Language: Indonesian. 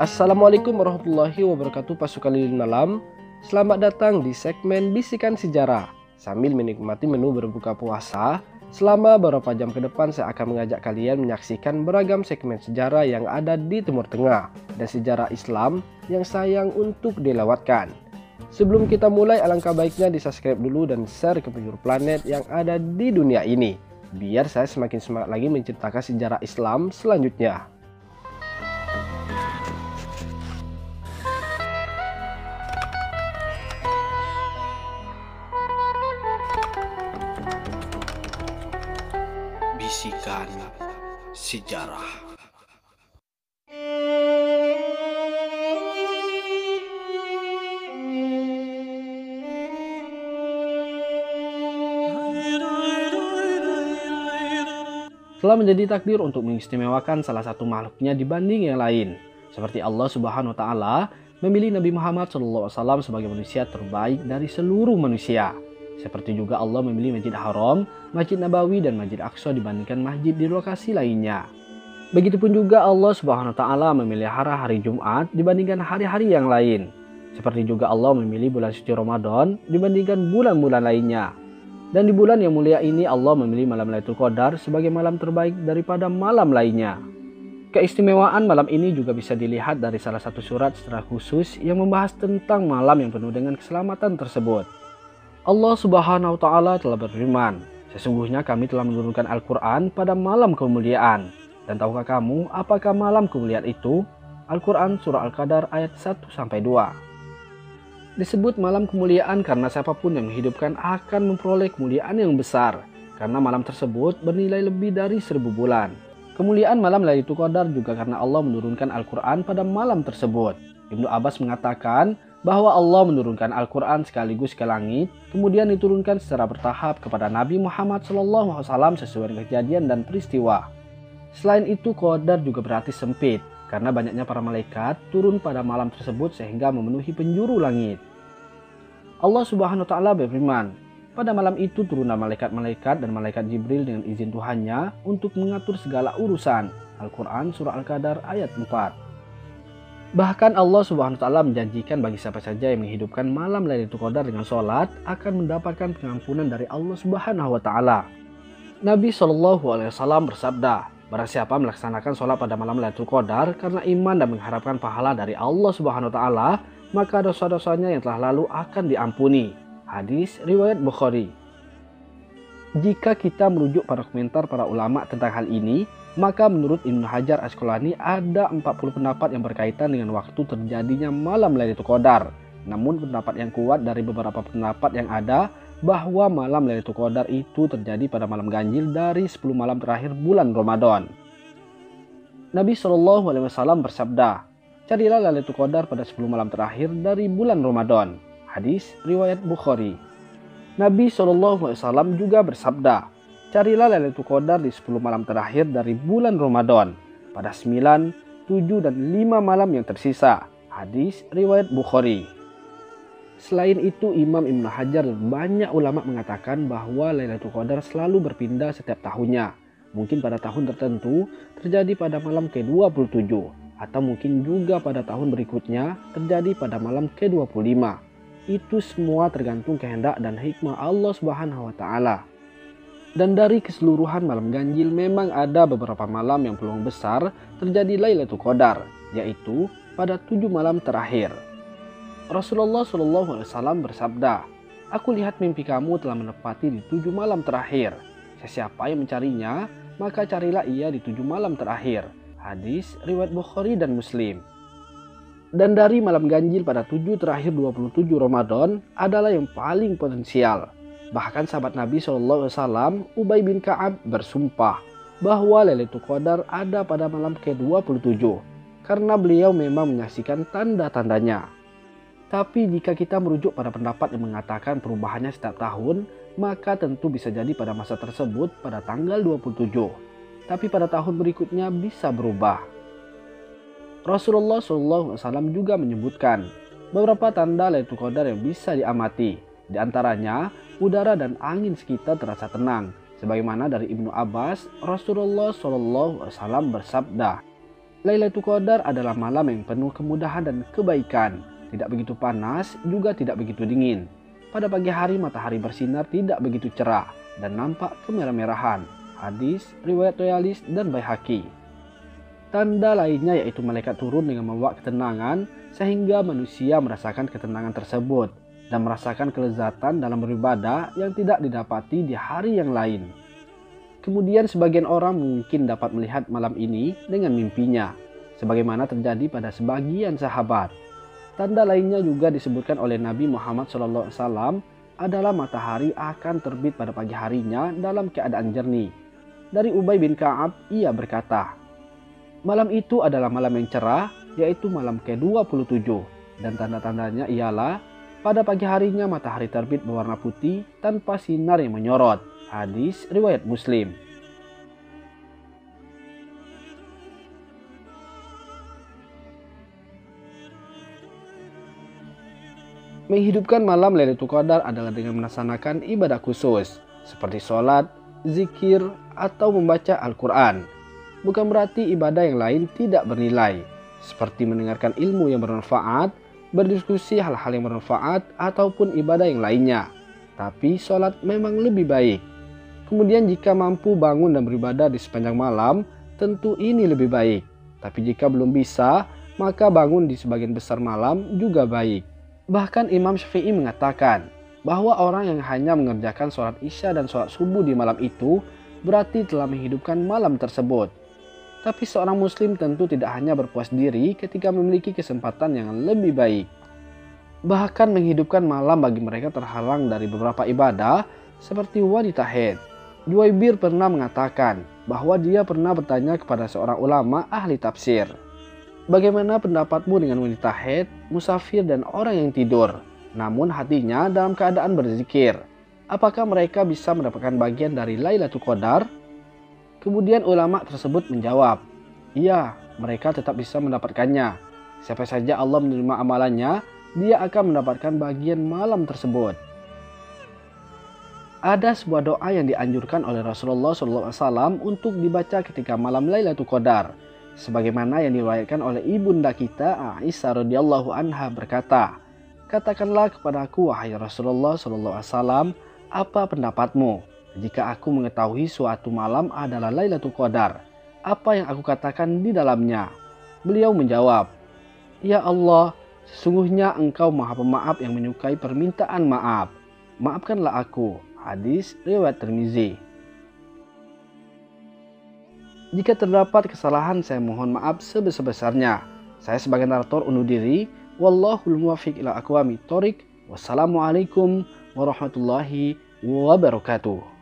Assalamualaikum warahmatullahi wabarakatuh pasukan lilin malam. Selamat datang di segmen Bisikan Sejarah. Sambil menikmati menu berbuka puasa, selama beberapa jam ke depan saya akan mengajak kalian menyaksikan beragam segmen sejarah yang ada di Timur Tengah dan sejarah Islam yang sayang untuk dilewatkan. Sebelum kita mulai, alangkah baiknya di subscribe dulu dan share ke penjuru planet yang ada di dunia ini, biar saya semakin semangat lagi menceritakan sejarah Islam selanjutnya. Bisikan Sejarah. Telah menjadi takdir untuk mengistimewakan salah satu makhluknya dibanding yang lain. Seperti Allah Subhanahu wa Ta'ala memilih Nabi Muhammad SAW sebagai manusia terbaik dari seluruh manusia. Seperti juga Allah memilih Masjid Haram, Masjid Nabawi, dan Masjid Aqsa dibandingkan masjid di lokasi lainnya. Begitupun juga Allah Subhanahu wa Ta'ala memelihara hari Jumat dibandingkan hari-hari yang lain. Seperti juga Allah memilih bulan suci Ramadan dibandingkan bulan-bulan lainnya. Dan di bulan yang mulia ini Allah memilih malam Lailatul Qadar sebagai malam terbaik daripada malam lainnya. Keistimewaan malam ini juga bisa dilihat dari salah satu surat secara khusus yang membahas tentang malam yang penuh dengan keselamatan tersebut. Allah Subhanahu wa Ta'ala telah berfirman, "Sesungguhnya kami telah menurunkan Al-Quran pada malam kemuliaan. Dan tahukah kamu apakah malam kemuliaan itu?" Al-Quran Surah Al-Qadar ayat 1-2. Disebut malam kemuliaan karena siapapun yang menghidupkan akan memperoleh kemuliaan yang besar, karena malam tersebut bernilai lebih dari 1000 bulan. Kemuliaan malam Lailatul Qadar juga karena Allah menurunkan Al-Quran pada malam tersebut. Ibnu Abbas mengatakan bahwa Allah menurunkan Al-Quran sekaligus ke langit, kemudian diturunkan secara bertahap kepada Nabi Muhammad SAW sesuai dengan kejadian dan peristiwa. Selain itu, Qadar juga berarti sempit, karena banyaknya para malaikat turun pada malam tersebut sehingga memenuhi penjuru langit. Allah Subhanahu wa Ta'ala berfirman, "Pada malam itu turunlah malaikat-malaikat dan malaikat Jibril dengan izin Tuhannya untuk mengatur segala urusan." Al-Quran Surah Al-Qadar ayat 4. Bahkan Allah Subhanahu wa Ta'ala menjanjikan bagi siapa saja yang menghidupkan malam Lailatul Qadar dengan sholat akan mendapatkan pengampunan dari Allah Subhanahu wa Ta'ala. Nabi SAW bersabda, "Barang siapa melaksanakan sholat pada malam Lailatul Qadar karena iman dan mengharapkan pahala dari Allah Subhanahu wa Ta'ala, maka dosa-dosanya yang telah lalu akan diampuni." Hadis riwayat Bukhari. Jika kita merujuk pada komentar para ulama tentang hal ini, maka menurut Ibnu Hajar Asqalani ada 40 pendapat yang berkaitan dengan waktu terjadinya malam Lailatul Qadar. Namun pendapat yang kuat dari beberapa pendapat yang ada bahwa malam Lailatul Qadar itu terjadi pada malam ganjil dari 10 malam terakhir bulan Ramadan. Nabi SAW bersabda, "Carilah Lailatul Qadar pada 10 malam terakhir dari bulan Ramadan." Hadis riwayat Bukhari. Nabi SAW juga bersabda, "Carilah Lailatul Qadar di 10 malam terakhir dari bulan Ramadan pada 9, 7, dan 5 malam yang tersisa." Hadis riwayat Bukhari. Selain itu, Imam Ibnu Hajar dan banyak ulama mengatakan bahwa Lailatul Qadar selalu berpindah setiap tahunnya. Mungkin pada tahun tertentu terjadi pada malam ke-27, atau mungkin juga pada tahun berikutnya terjadi pada malam ke-25. Itu semua tergantung kehendak dan hikmah Allah Subhanahu wa Ta'ala. Dan dari keseluruhan malam ganjil memang ada beberapa malam yang peluang besar terjadi Lailatul Qadar, yaitu pada 7 malam terakhir. Rasulullah SAW bersabda, "Aku lihat mimpi kamu telah menepati di 7 malam terakhir. Sesiapa yang mencarinya, maka carilah ia di 7 malam terakhir." Hadis riwayat Bukhari dan Muslim. Dan dari malam ganjil pada 7 terakhir 27 Ramadan adalah yang paling potensial. Bahkan sahabat Nabi SAW, Ubay bin Ka'ab bersumpah bahwa Lailatul Qadar ada pada malam ke-27 karena beliau memang menyaksikan tanda-tandanya. Tapi jika kita merujuk pada pendapat yang mengatakan perubahannya setiap tahun, maka tentu bisa jadi pada masa tersebut pada tanggal 27. Tapi pada tahun berikutnya bisa berubah. Rasulullah SAW juga menyebutkan beberapa tanda Lailatul Qadar yang bisa diamati. Di antaranya, udara dan angin sekitar terasa tenang. Sebagaimana dari Ibnu Abbas, Rasulullah SAW bersabda, Lailatul Qadar adalah malam yang penuh kemudahan dan kebaikan. Tidak begitu panas, juga tidak begitu dingin. Pada pagi hari matahari bersinar tidak begitu cerah dan nampak kemerah-merahan. Hadis riwayat Toyalis dan Baihaqi. Tanda lainnya yaitu malaikat turun dengan membawa ketenangan sehingga manusia merasakan ketenangan tersebut dan merasakan kelezatan dalam beribadah yang tidak didapati di hari yang lain. Kemudian sebagian orang mungkin dapat melihat malam ini dengan mimpinya, sebagaimana terjadi pada sebagian sahabat. Tanda lainnya juga disebutkan oleh Nabi Muhammad SAW adalah matahari akan terbit pada pagi harinya dalam keadaan jernih. Dari Ubay bin Ka'ab, ia berkata, malam itu adalah malam yang cerah, yaitu malam ke-27, dan tanda-tandanya ialah pada pagi harinya matahari terbit berwarna putih tanpa sinar yang menyorot. Hadis riwayat Muslim. Menghidupkan malam Lailatul Qadar adalah dengan melaksanakan ibadah khusus seperti sholat, zikir, atau membaca Al-Quran. Bukan berarti ibadah yang lain tidak bernilai, seperti mendengarkan ilmu yang bermanfaat, berdiskusi hal-hal yang bermanfaat, ataupun ibadah yang lainnya. Tapi sholat memang lebih baik. Kemudian jika mampu bangun dan beribadah di sepanjang malam, tentu ini lebih baik. Tapi jika belum bisa, maka bangun di sebagian besar malam juga baik. Bahkan Imam Syafi'i mengatakan bahwa orang yang hanya mengerjakan sholat isya dan sholat subuh di malam itu berarti telah menghidupkan malam tersebut. Tapi seorang muslim tentu tidak hanya berpuas diri ketika memiliki kesempatan yang lebih baik. Bahkan menghidupkan malam bagi mereka terhalang dari beberapa ibadah seperti wanita haid. Juwaybir pernah mengatakan bahwa dia pernah bertanya kepada seorang ulama ahli tafsir, bagaimana pendapatmu dengan wanita haid, musafir, dan orang yang tidur, namun hatinya dalam keadaan berzikir? Apakah mereka bisa mendapatkan bagian dari Lailatul Qadar? Kemudian ulama tersebut menjawab, iya, mereka tetap bisa mendapatkannya. Siapa saja Allah menerima amalannya, dia akan mendapatkan bagian malam tersebut. Ada sebuah doa yang dianjurkan oleh Rasulullah SAW untuk dibaca ketika malam Lailatul Qadar, sebagaimana yang diriwayatkan oleh ibunda kita Aisyah radhiyallahu anha berkata, katakanlah kepadaku wahai Rasulullah SAW, apa pendapatmu jika aku mengetahui suatu malam adalah Lailatul Qadar? Apa yang aku katakan di dalamnya? Beliau menjawab, ya Allah, sesungguhnya Engkau Maha Pemaaf yang menyukai permintaan maaf. Maafkanlah aku. Hadis riwayat Tirmizi. Jika terdapat kesalahan, saya mohon maaf sebesar-besarnya. Saya sebagai narator undur diri. Wallahul muwaffiq ila aqwamit thoriq. Wassalamualaikum warahmatullahi wabarakatuh.